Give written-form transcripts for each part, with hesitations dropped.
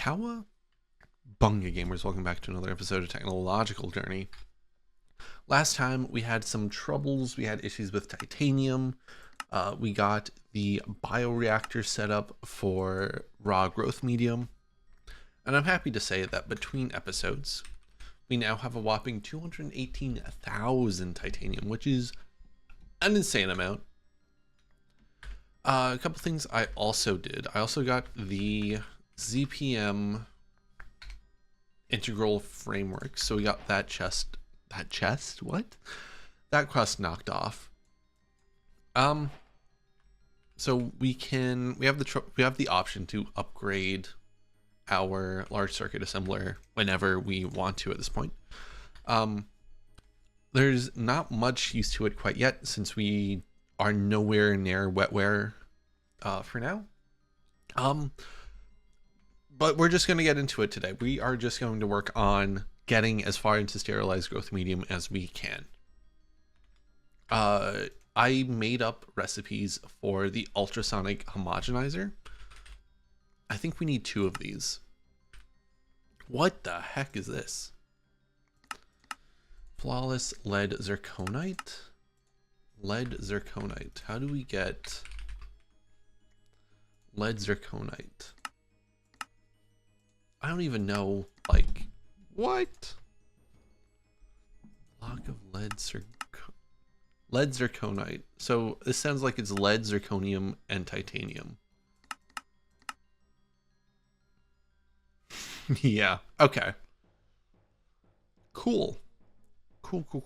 Cowabunga gamers, welcome back to another episode of Technological Journey. Last time we had some troubles, we had issues with titanium. We got the bioreactor set up for raw growth medium. And I'm happy to say that between episodes, we now have a whopping 218,000 titanium, which is an insane amount. A couple things I also did. I also got the ZPM integral framework. So we got that that crust knocked off. So we have the option to upgrade our large circuit assembler whenever we want to at this point. There's not much use to it quite yet since we are nowhere near wetware for now. But we're just going to get into it today. We are just going to work on getting as far into sterilized growth medium as we can. I made up recipes for the ultrasonic homogenizer. I think we need 2 of these. What the heck is this? Flawless lead zirconite? Lead zirconite. How do we get lead zirconite? I don't even know, like, what? Block of lead zirconite. So this sounds like it's lead, zirconium, and titanium. Yeah, okay. Cool. Cool.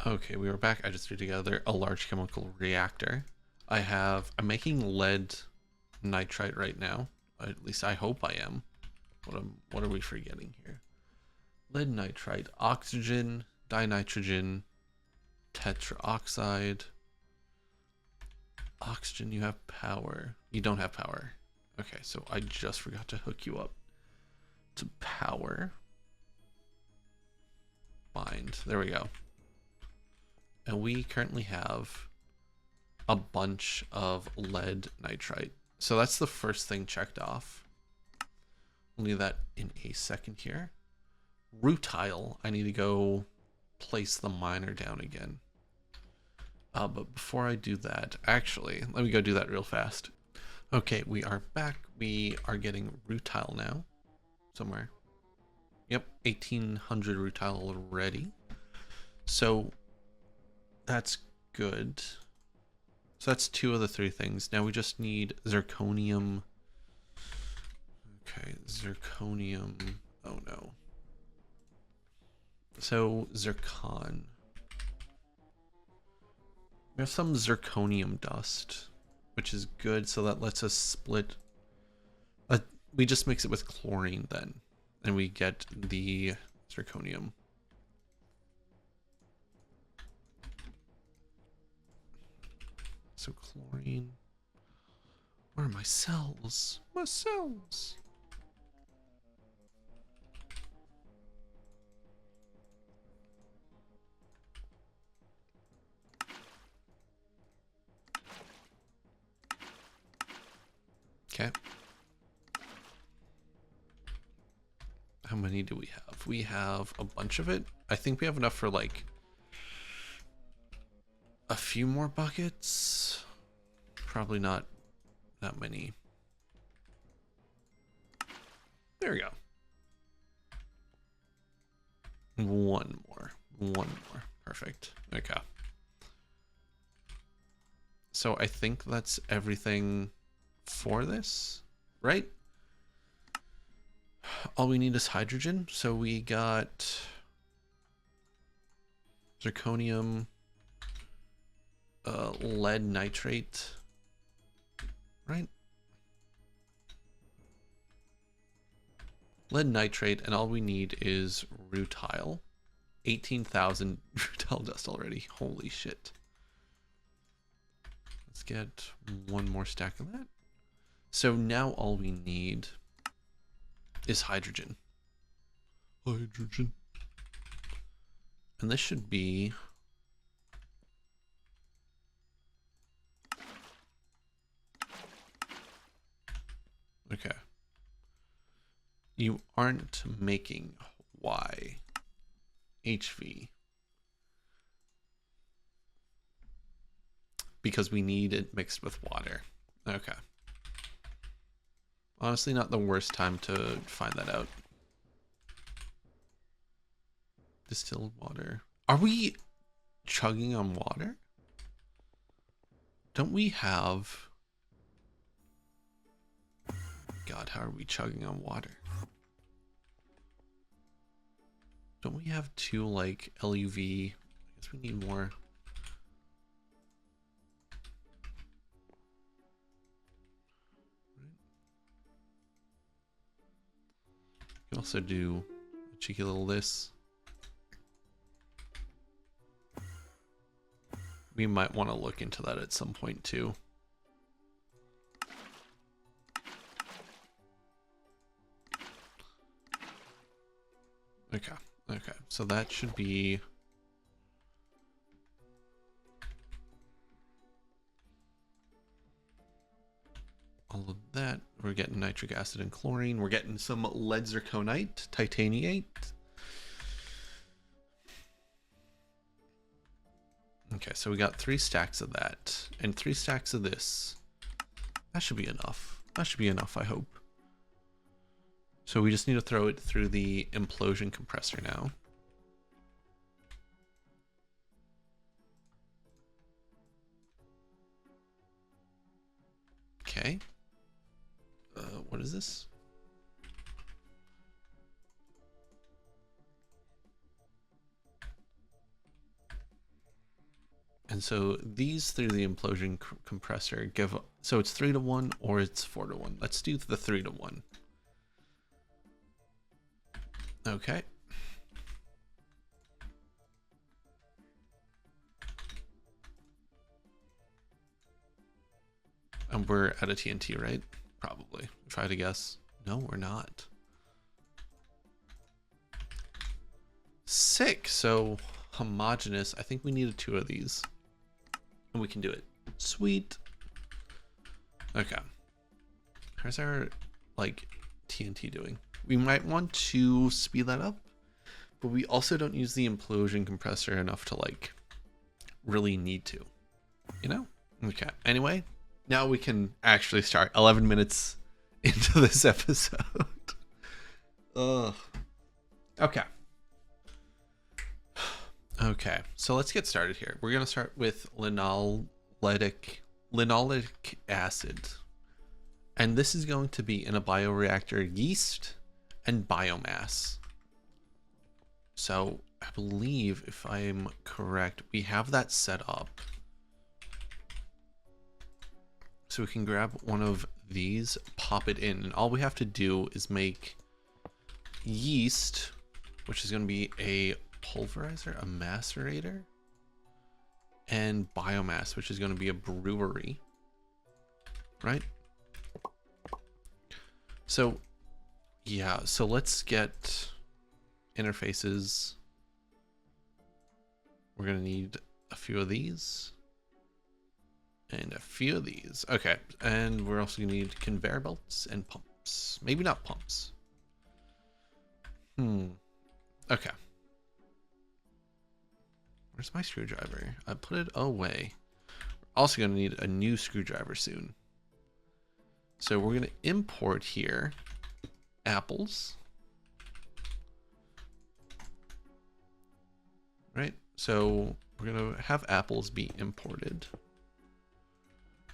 Okay, we were back. I just threw together a large chemical reactor. I'm making lead nitrite right now. At least I hope I am. What are we forgetting here? Lead nitrite, oxygen, dinitrogen, tetraoxide. Oxygen, you have power. You don't have power. Okay, so I just forgot to hook you up to power. Bind. There we go. And we currently have a bunch of lead nitrite. So that's the first thing checked off. We'll leave that in a second here. Rutile. I need to go place the miner down again. But before I do that, actually, let me go do that real fast. Okay, we are back. We are getting rutile now. Somewhere. Yep, 1800 rutile already. So that's good. So that's 2 of the 3 things. Now we just need zirconium. Okay, zirconium. Oh no. So zircon. We have some zirconium dust, which is good. So that lets us split. We just mix it with chlorine then, and we get the zirconium. So chlorine. Where are my cells? My cells. Okay. How many do we have? We have a bunch of it. I think we have enough for like a few more buckets. Probably not that many. There we go. One more. Perfect. Okay. So I think that's everything for this, right? All we need is hydrogen. So we got zirconium, lead nitrate, right? Lead nitrate, and all we need is rutile. 18,000 rutile dust already. Holy shit. Let's get one more stack of that. So now all we need is hydrogen. And this should be You aren't making Y. HV. Because we need it mixed with water. Okay. Honestly, not the worst time to find that out. Distilled water. Are we chugging on water? Don't we have... God, how are we chugging on water? Don't we have 2 like LUV? I guess we need more. You can also do a cheeky little this. We might want to look into that at some point too. Okay, okay, so that should be... all of that. We're getting nitric acid and chlorine. We're getting some lead zirconite, titaniate. Okay, so we got 3 stacks of that and 3 stacks of this. That should be enough. That should be enough, I hope. So we just need to throw it through the implosion compressor now. Okay. What is this? And so these through the implosion compressor give, so it's 3 to 1 or it's 4 to 1. Let's do the 3 to 1. Okay. And we're at a TNT, right? Probably. If I had to guess. No, we're not. Sick. So homogeneous. I think we needed 2 of these. And we can do it. Sweet. Okay. How's our like TNT doing? We might want to speed that up, but we also don't use the implosion compressor enough to like really need to, you know? Okay. Anyway, now we can actually start 11 minutes into this episode. Ugh. Okay. Okay, so let's get started here. We're going to start with linoleic acid. And this is going to be in a bioreactor yeast and biomass. So I believe, if I'm correct, we have that set up. So we can grab one of these, pop it in, and all we have to do is make yeast, which is going to be a pulverizer, a macerator, and biomass, which is going to be a brewery, right? So yeah, so let's get interfaces. We're going to need a few of these and a few of these. Okay, and we're also going to need conveyor belts and pumps. Maybe not pumps. Okay. Where's my screwdriver? I put it away. We're also going to need a new screwdriver soon. So we're going to import here apples. Right? So we're going to have apples be imported.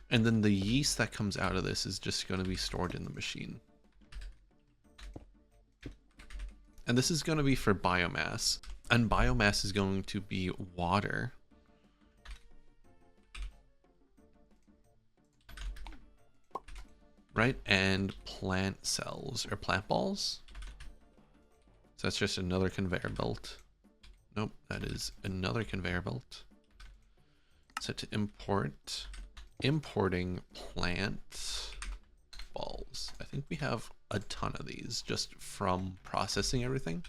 And then the yeast that comes out of this is just going to be stored in the machine. And this is going to be for biomass. And biomass is going to be water. Right? And plant cells or plant balls. So that's just another conveyor belt. Nope, that is another conveyor belt. Set to import. Importing plant balls. I think we have a ton of these just from processing everything.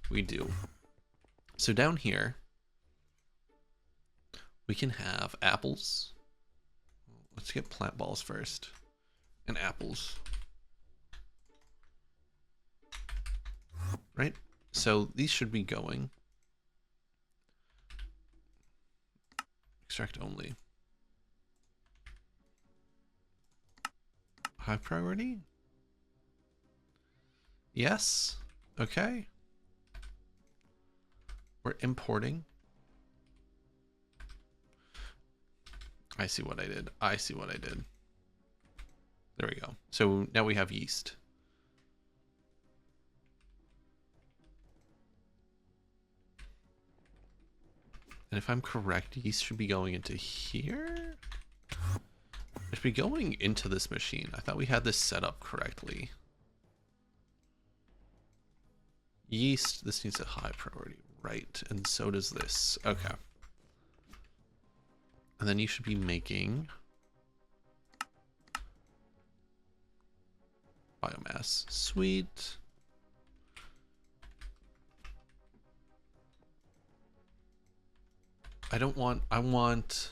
We do. So down here, we can have apples. Let's get plant balls first. And apples. right? So these should be going. Extract only. High priority? Yes. Okay. We're importing. I see what I did. I see what I did. There we go. So now we have yeast. And if I'm correct, yeast should be going into here? It should be going into this machine. I thought we had this set up correctly. Yeast, this needs a high priority. Right, and so does this. Okay. And then you should be making biomass. Sweet. I want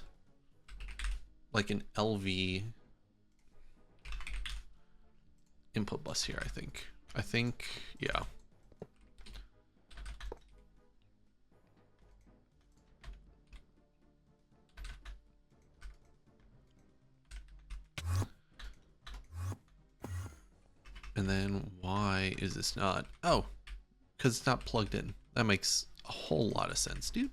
like an LV input bus here, I think, yeah. And then why is this not? Oh, because it's not plugged in. That makes a whole lot of sense, dude.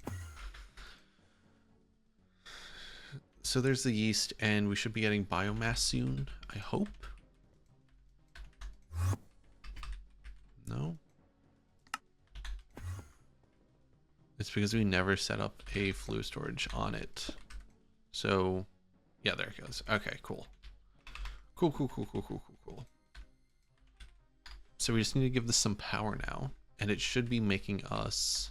So there's the yeast, and we should be getting biomass soon, I hope. No? It's because we never set up a fluid storage on it. So, yeah, there it goes. Okay, cool. Cool. So we just need to give this some power now, and it should be making us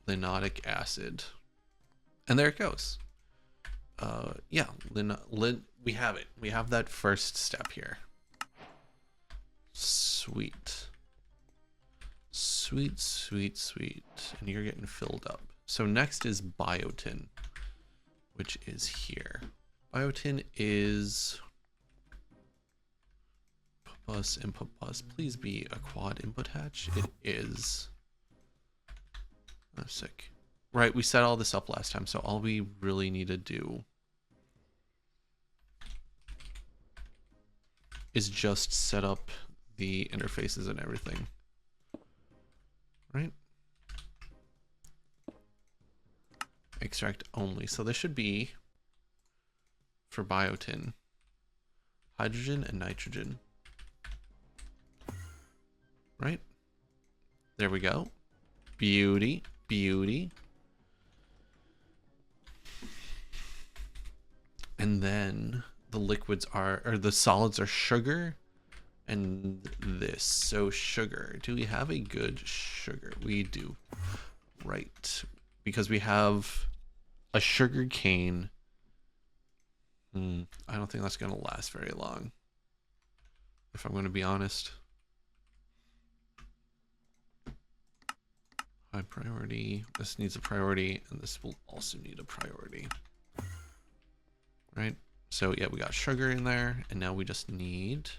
Linoleic Acid. And there it goes. Yeah, we have it. We have that first step here. Sweet. And you're getting filled up. So next is Biotin, which is here. Biotin is input bus. Please be a quad input hatch. It is. I'm sick. Right, we set all this up last time, so all we really need to do is just set up the interfaces and everything. Right? Extract only. So this should be, for Biotin, hydrogen and nitrogen. Right? There we go. Beauty. And then the liquids are, or the solids are sugar and this. So sugar. Do we have a good sugar? We do. Right. Because we have a sugar cane. I don't think that's going to last very long, if I'm going to be honest. High priority. This needs a priority, and this will also need a priority. Right? So yeah, we got sugar in there, and now we just need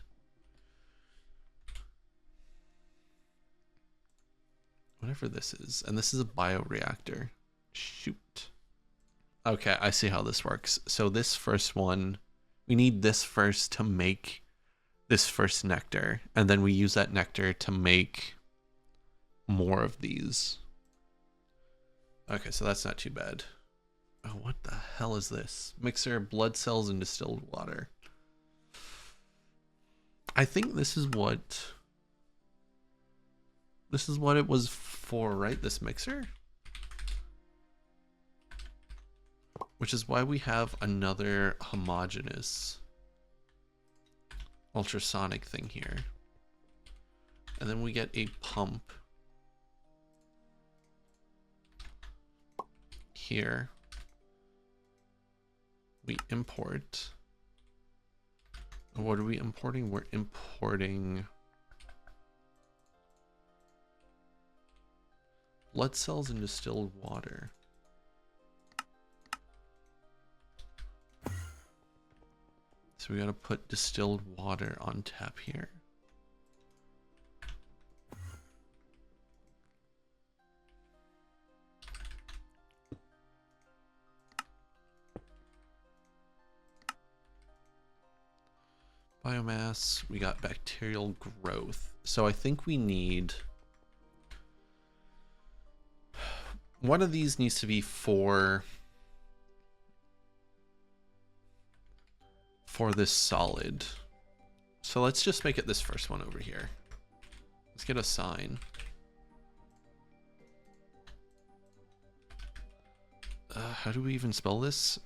whatever this is. And this is a bioreactor. Shoot. Okay, I see how this works. So this first one, we need this first to make this first nectar, and then we use that nectar to make more of these. Okay, so that's not too bad. Oh, what the hell is this? Mixer, blood cells, and distilled water. I think this is what it was for, right? This mixer? Which is why we have another homogeneous ultrasonic thing here. And then we get a pump here. We import. And what are we importing? We're importing blood cells and distilled water. So we gotta put distilled water on tap here. biomass. We got bacterial growth. So I think we need... one of these needs to be for this solid. So let's just make it this first one over here. Let's get a sign. How do we even spell this?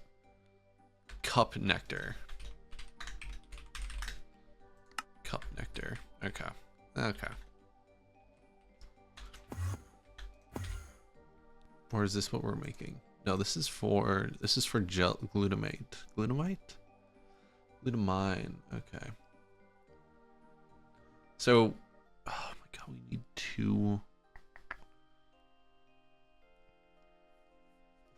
Cup nectar. Cup nectar. Okay. Okay. Or is this what we're making? No, this is for gel glutamate. Glutamite? Glutamine. Okay. So, oh my god, we need 2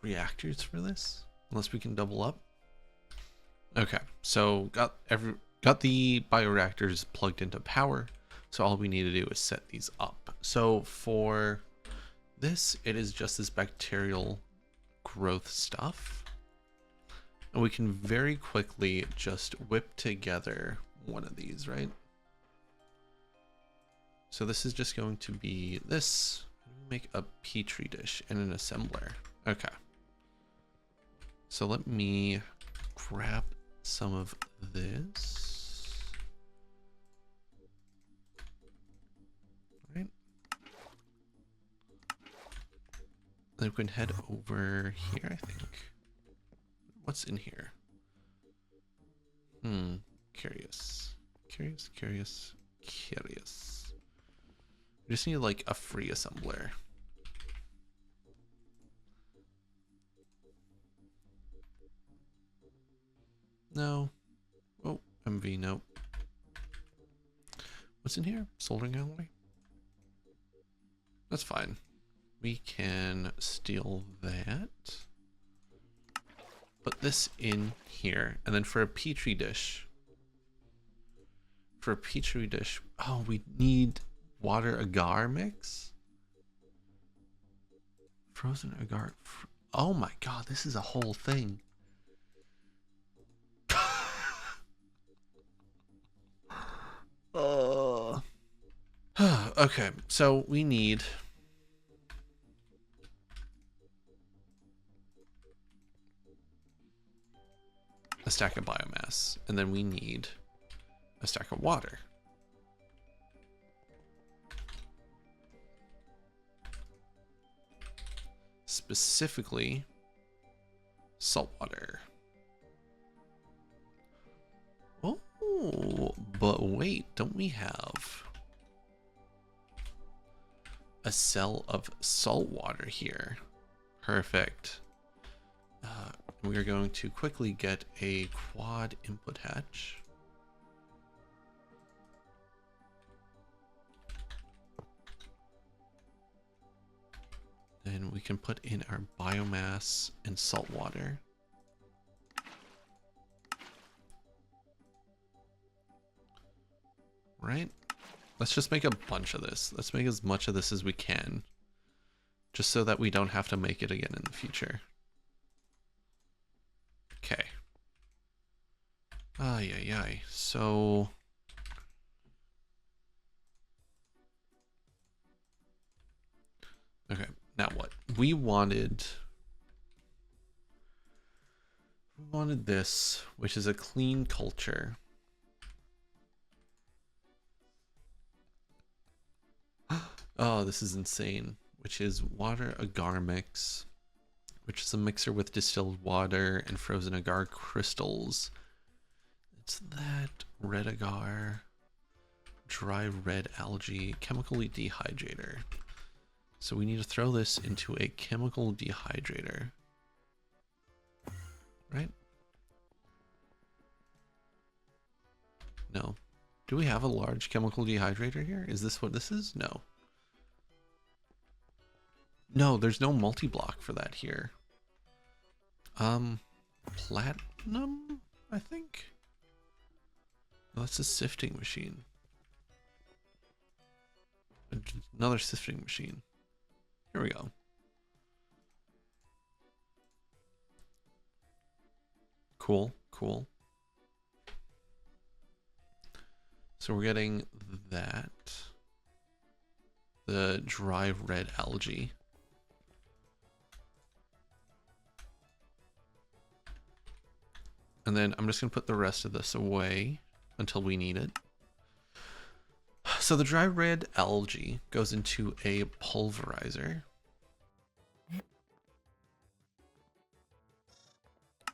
reactors for this, unless we can double up. Okay, so got the bioreactors plugged into power. So all we need to do is set these up. So for this, it is just this bacterial growth stuff. And we can very quickly just whip together one of these, right? So this is just going to be this. Make a Petri dish and an assembler. Okay. So let me grab some of this. Right. Then we can head over here, I think. What's in here? Curious. Curious. We just need like a free assembler. No. Oh, MV, no. What's in here? Soldering alloy? That's fine. We can steal that. Put this in here. And then for a Petri dish. Oh, we need water agar mix? Frozen agar. Oh my god, this is a whole thing. Okay, so we need a stack of biomass, and then we need a stack of water. Specifically, salt water. Oh, but wait, don't we have a cell of salt water here? Perfect. We are going to quickly get a quad input hatch. Then we can put in our biomass and salt water. Right? Let's just make a bunch of this. Let's make as much of this as we can. Just so that we don't have to make it again in the future. Okay. Ay. So... okay, now what? We wanted this, which is a clean culture. Oh, this is insane. Which is water agar mix, which is a mixer with distilled water and frozen agar crystals. It's that red agar, dry red algae, chemical dehydrator. So we need to throw this into a chemical dehydrator. Right? No. Do we have a large chemical dehydrator here? Is this what this is? No. No, there's no multi-block for that here. Platinum, I think? No, that's a sifting machine. Another sifting machine. Here we go. Cool. So we're getting that. The dry red algae. And then I'm just going to put the rest of this away until we need it. So the dry red algae goes into a pulverizer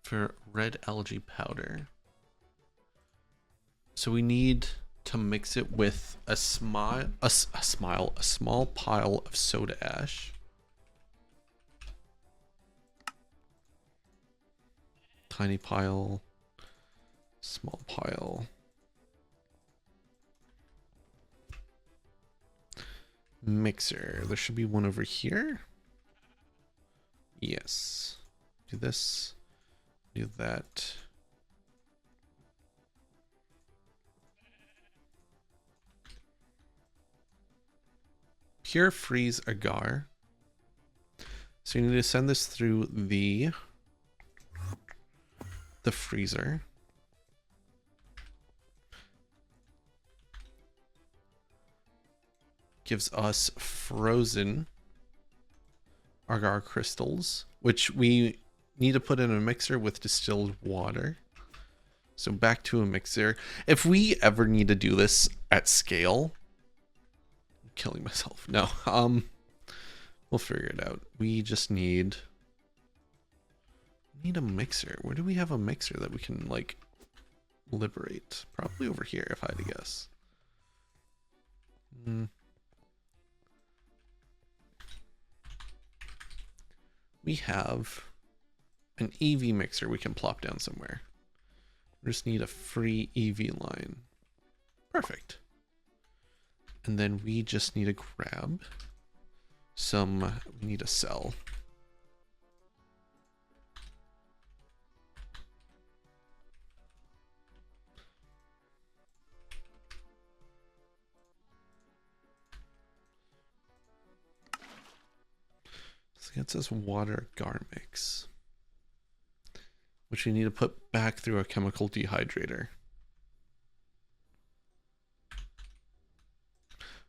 for red algae powder. So we need to mix it with a small pile of soda ash. Tiny pile, small pile. Mixer. There should be one over here. Yes. Do this. Do that. Pure freeze agar. So you need to send this through the freezer. Gives us frozen agar crystals, which we need to put in a mixer with distilled water. So back to a mixer. If we ever need to do this at scale, I'm killing myself. No, we'll figure it out. We just need a mixer. Where do we have a mixer that we can like liberate? Probably over here, if I had to guess. We have an EV mixer we can plop down somewhere. We just need a free EV line. Perfect. And then we just need to grab some, we need a cell. So it says water agar mix, which we need to put back through a chemical dehydrator.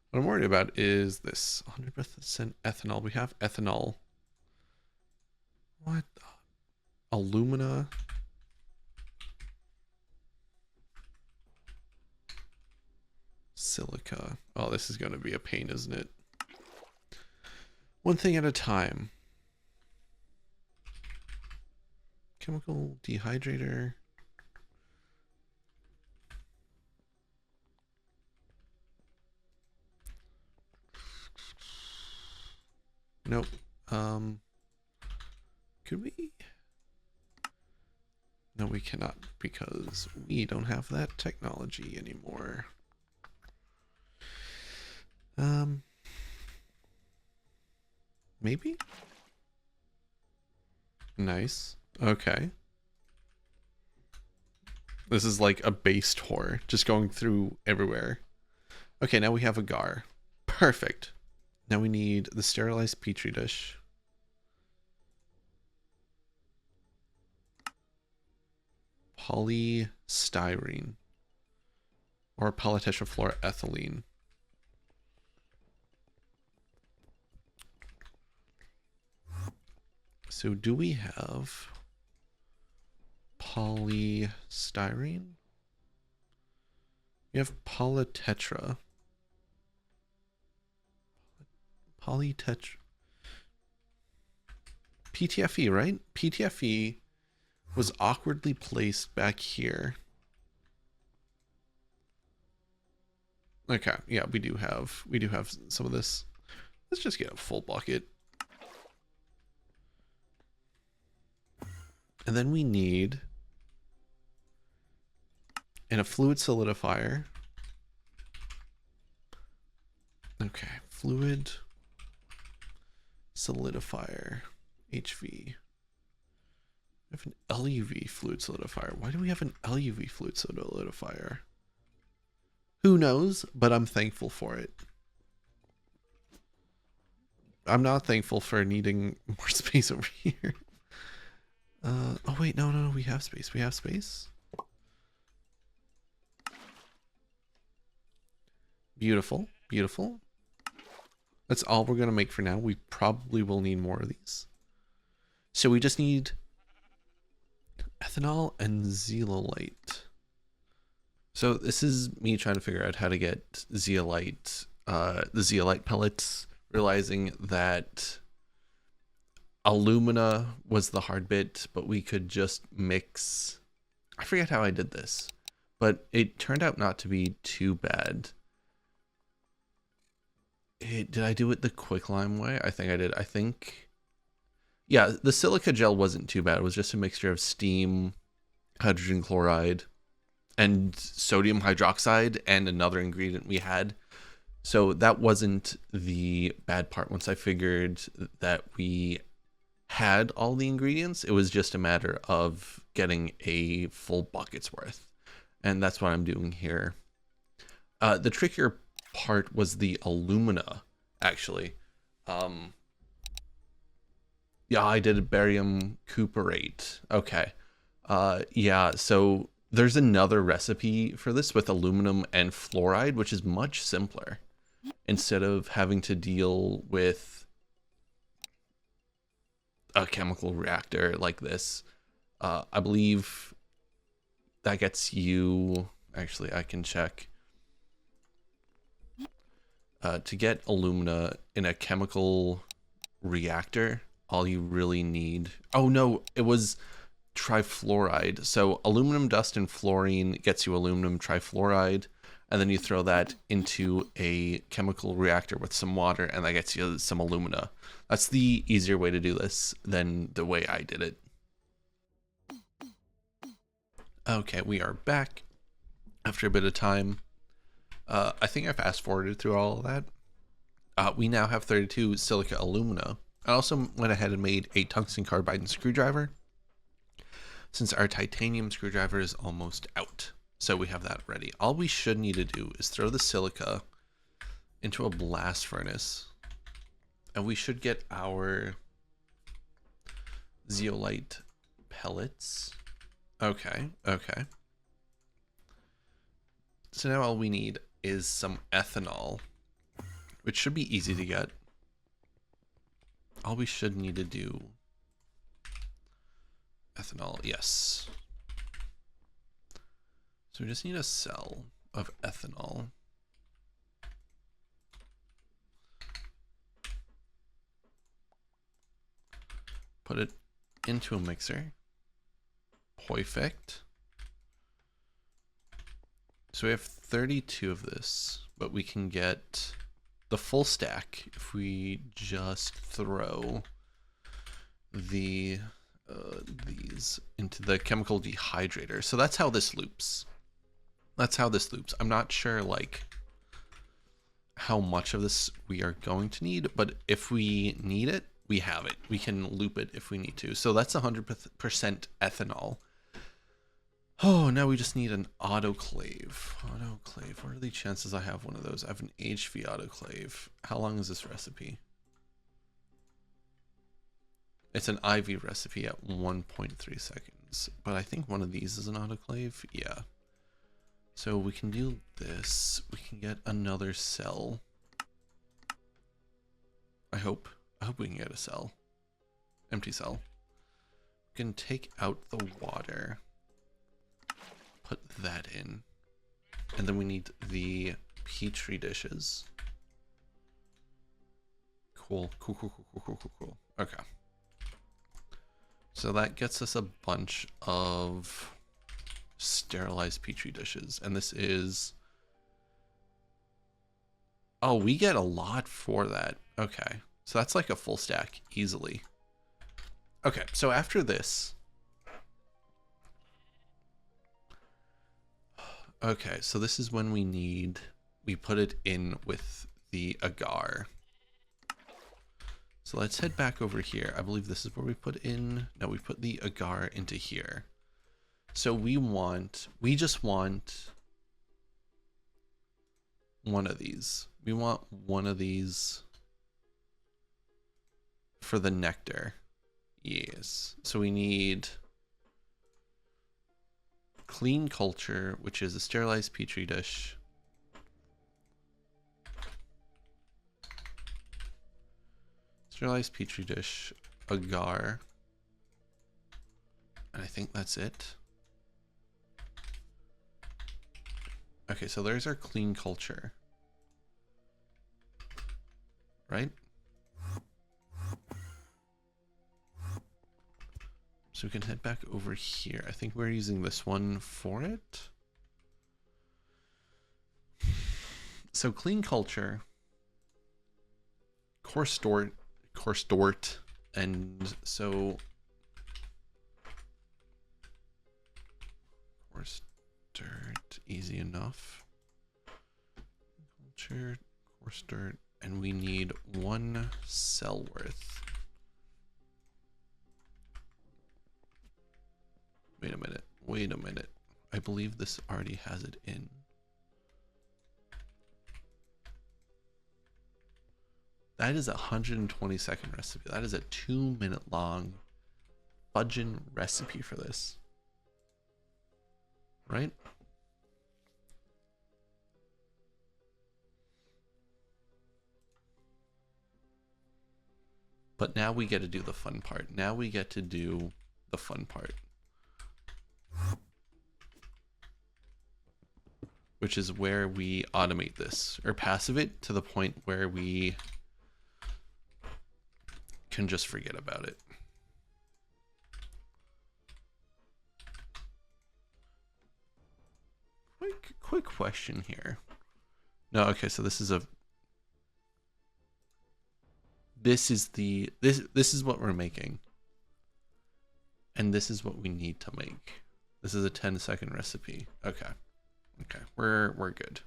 What I'm worried about is this 100% ethanol. We have ethanol. What? Alumina. Silica. Oh, this is going to be a pain, isn't it? One thing at a time. Chemical dehydrator. Nope. Could we? No, we cannot, because we don't have that technology anymore. Maybe? Nice. Okay. This is like a base tour, just going through everywhere. Okay, now we have agar. Perfect. Now we need the sterilized Petri dish. Polystyrene. Or polytetrafluoroethylene. So do we have polystyrene? We have polytetra. Polytetra. PTFE, right? PTFE was awkwardly placed back here. Okay, yeah, we do have some of this. Let's just get a full bucket. And then we need in a fluid solidifier. Okay, fluid solidifier, HV. We have an LUV fluid solidifier. Why do we have an LUV fluid solidifier? Who knows, but I'm thankful for it. I'm not thankful for needing more space over here. Oh wait, no, we have space. We have space. Beautiful, beautiful. That's all we're going to make for now. We probably will need more of these. So we just need ethanol and zeolite. So this is me trying to figure out how to get zeolite, the zeolite pellets, realizing that alumina was the hard bit, but we could just mix. I forget how I did this, but it turned out not to be too bad. Did I do it the quicklime way? I think I did. I think, yeah, the silica gel wasn't too bad. It was just a mixture of steam, hydrogen chloride, and sodium hydroxide, and another ingredient we had. So that wasn't the bad part. Once I figured that we had all the ingredients, it was just a matter of getting a full bucket's worth. And that's what I'm doing here. The trickier part was the alumina, actually. Yeah, I did barium cuprate. Okay. Yeah, so there's another recipe for this with aluminum and fluoride, which is much simpler. Instead of having to deal with a chemical reactor like this, I believe that gets you... Actually, I can check. To get alumina in a chemical reactor, all you really need... Oh no, it was trifluoride. So aluminum dust and fluorine gets you aluminum trifluoride, and then you throw that into a chemical reactor with some water, and that gets you some alumina. That's the easier way to do this than the way I did it. Okay, we are back after a bit of time. I think I fast forwarded through all of that. We now have 32 silica alumina. I also went ahead and made a tungsten carbide screwdriver, since our titanium screwdriver is almost out. So we have that ready. All we should need to do is throw the silica into a blast furnace, and we should get our zeolite pellets. Okay, okay. So now all we need is some ethanol, which should be easy to get. All we should need to do... Ethanol, yes. So we just need a cell of ethanol. Put it into a mixer. Perfect. So we have 32 of this, but we can get the full stack if we just throw the these into the chemical dehydrator. So that's how this loops. That's how this loops. I'm not sure like how much of this we are going to need, but if we need it, we have it. We can loop it if we need to. So that's 100% ethanol. Oh, now we just need an autoclave. Autoclave. What are the chances I have one of those? I have an HV autoclave. How long is this recipe? It's an IV recipe at 1.3 seconds. But I think one of these is an autoclave. Yeah. So we can do this. We can get another cell. I hope we can get a cell. Empty cell. We can take out the water. Put that in. And then we need the Petri dishes. Cool. Cool. Okay. So that gets us a bunch of sterilized Petri dishes. And this is... Oh, we get a lot for that. Okay. So that's like a full stack easily. Okay, so after this... Okay, so this is when we put it in with the agar. So let's head back over here. I believe this is where we put in... No, we put the agar into here. So we just want one of these. We want one of these for the nectar. Yes. So we need clean culture, which is a sterilized Petri dish. Sterilized Petri Dish, agar. And I think that's it. Okay, so there's our clean culture. Right? So we can head back over here. I think we're using this one for it. So clean culture, coarse dirt, and so coarse dirt, easy enough. Culture, coarse dirt, and we need 1 cell worth. Wait a minute. Wait a minute. I believe this already has it in. That is a 120-second recipe. That is a 2-minute long fudging recipe for this. Right? But now we get to do the fun part. Now we get to do the fun part. Which is where we automate this, or passive it to the point where we can just forget about it. Quick question here. No, okay, so this is a this is what we're making. And this is what we need to make. This is a 10-second recipe. Okay. Okay, we're good.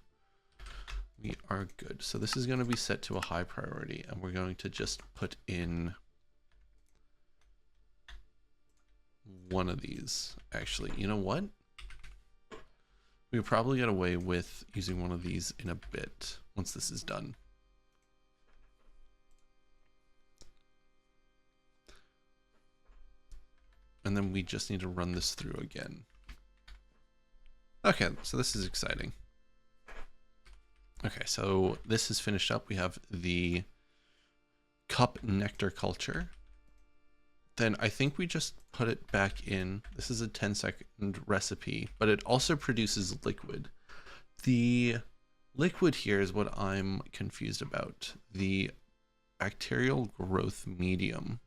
We are good. So this is going to be set to a high priority, and we're going to just put in one of these. Actually, you know what? We'll probably get away with using one of these in a bit once this is done. And then we just need to run this through again. Okay, so this is exciting. Okay, so this is finished up. We have the cup nectar culture. Then I think we just put it back in. This is a 10-second recipe, but it also produces liquid. The liquid here is what I'm confused about. The bacterial growth medium,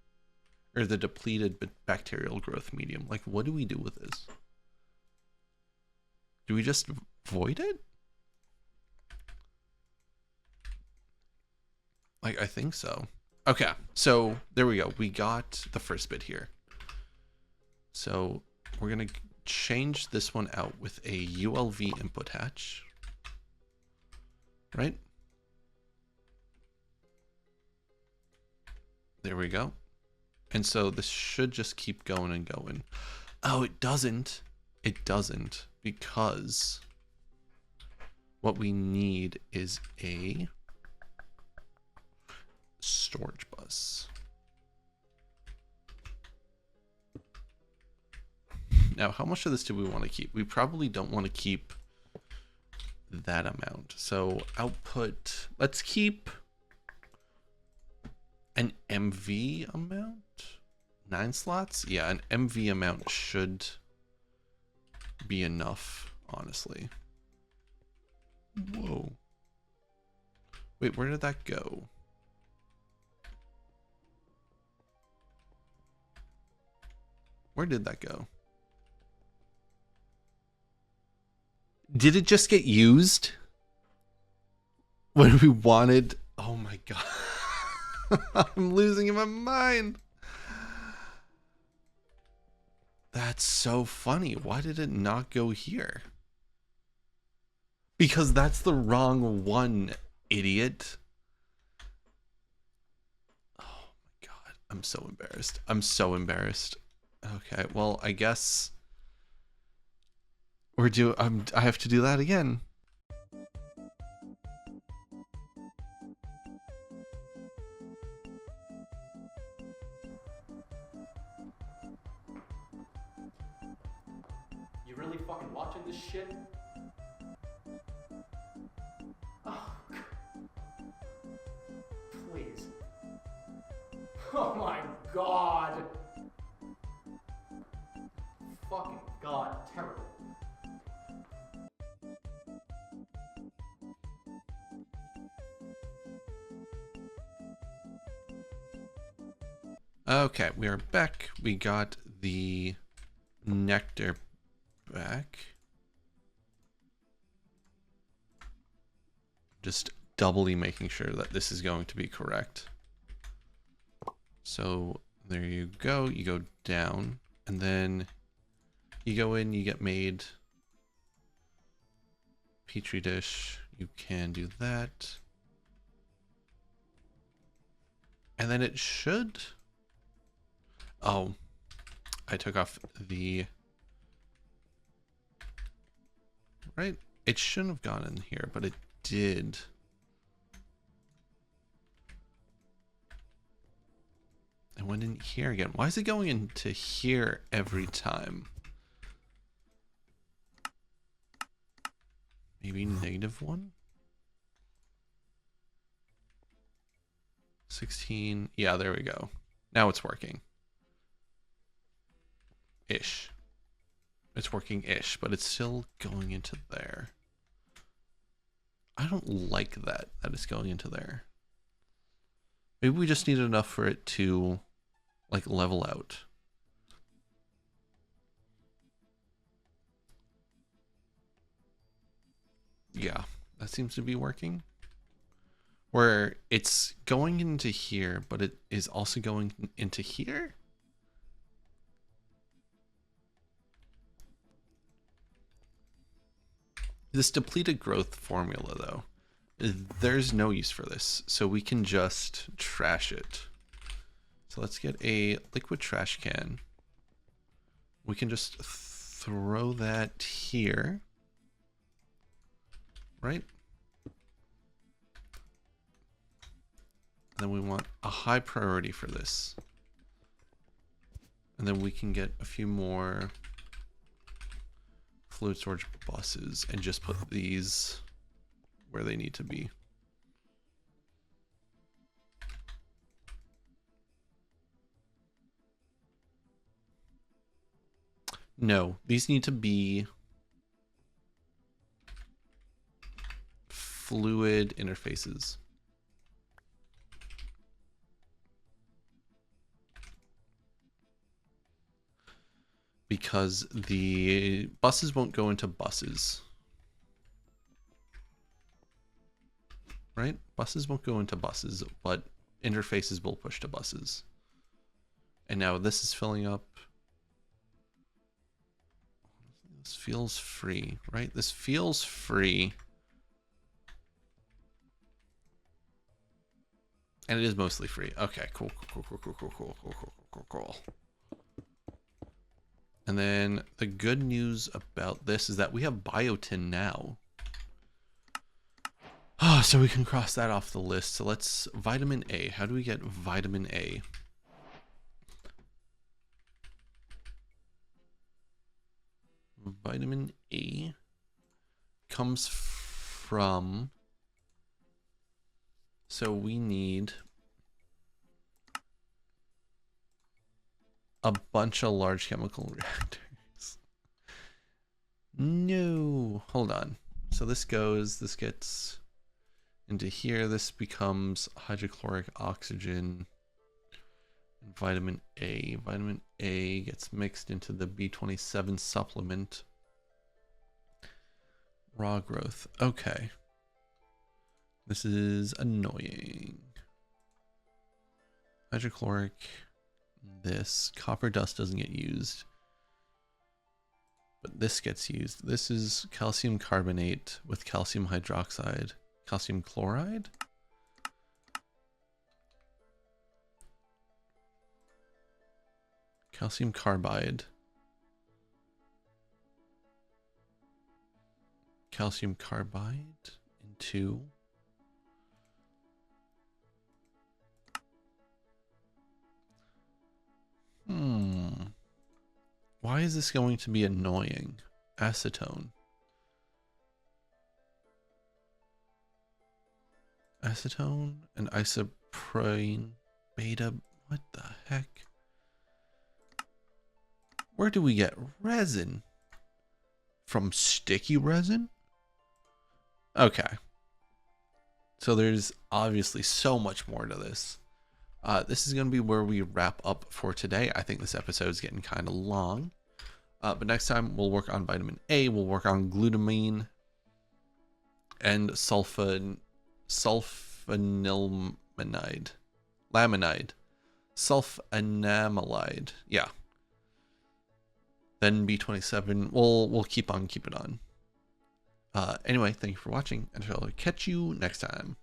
or the depleted bacterial growth medium. Like, what do we do with this? Do we just void it? Like, I think so. Okay, so there we go. We got the first bit here. So we're going to change this one out with a ULV input hatch. Right? There we go. And so this should just keep going and going. Oh, it doesn't. It doesn't, because what we need is a storage bus. Now, how much of this do we want to keep? We probably don't want to keep that amount. So output, let's keep an MV amount. 9 slots? Yeah, an MV amount should be enough, honestly. Whoa. Wait, where did that go? Where did that go? Did it just get used when we wanted? Oh my god. I'm losing my mind. That's so funny. Why did it not go here? Because that's the wrong one, idiot. Oh my god. I'm so embarrassed. I'm so embarrassed. Okay, well, I guess I have to do that again. You really fucking watching this shit? Oh, please. God. Fucking God, terrible. Okay, we are back. We got the nectar back. Just doubly making sure that this is going to be correct. So there you go. You go down, and then you go in, you get made. Petri dish, you can do that. And then it should... Oh, I took off the... Right? It shouldn't have gone in here, but it did. It went in here again. Why is it going into here every time? Maybe -1? 16. Yeah, there we go. Now it's working. Ish. It's working-ish, but it's still going into there. I don't like that it's going into there. Maybe we just need enough for it to, like, level out. Yeah, that seems to be working. Where it's going into here, but it is also going into here? This depleted growth formula, though, there's no use for this, so we can just trash it. So let's get a liquid trash can. We can just throw that here, right? And then we want a high priority for this. And then we can get a few more fluid storage buses and just put these where they need to be. No, these need to be fluid interfaces. Because the buses won't go into buses. Right? Buses won't go into buses, but interfaces will push to buses. And now this is filling up. This feels free, right? This feels free. And it is mostly free. Okay, cool. And then the good news about this is that we have Biotin now. Oh, so we can cross that off the list. So let's vitamin A. How do we get vitamin A? Vitamin A comes from... So we need a bunch of large chemical reactors. No, hold on. So this gets into here. This becomes hydrochloric oxygen and vitamin A. Vitamin A gets mixed into the B27 supplement. Raw growth. Okay. This is annoying. Hydrochloric. This copper dust doesn't get used, but this gets used. This is calcium carbonate with calcium hydroxide, calcium chloride. Calcium carbide. Calcium carbide into Why is this going to be annoying? Acetone. Acetone and isoprene beta. What the heck? Where do we get resin? From sticky resin? Okay. So there's obviously so much more to this. This is going to be where we wrap up for today. I think this episode is getting kind of long. But next time we'll work on vitamin A, we'll work on glutamine and sulfanilamide. Laminide. Sulfanamalide. Yeah. Then B27. We'll keep on keeping on. Anyway, thank you for watching, and I'll catch you next time.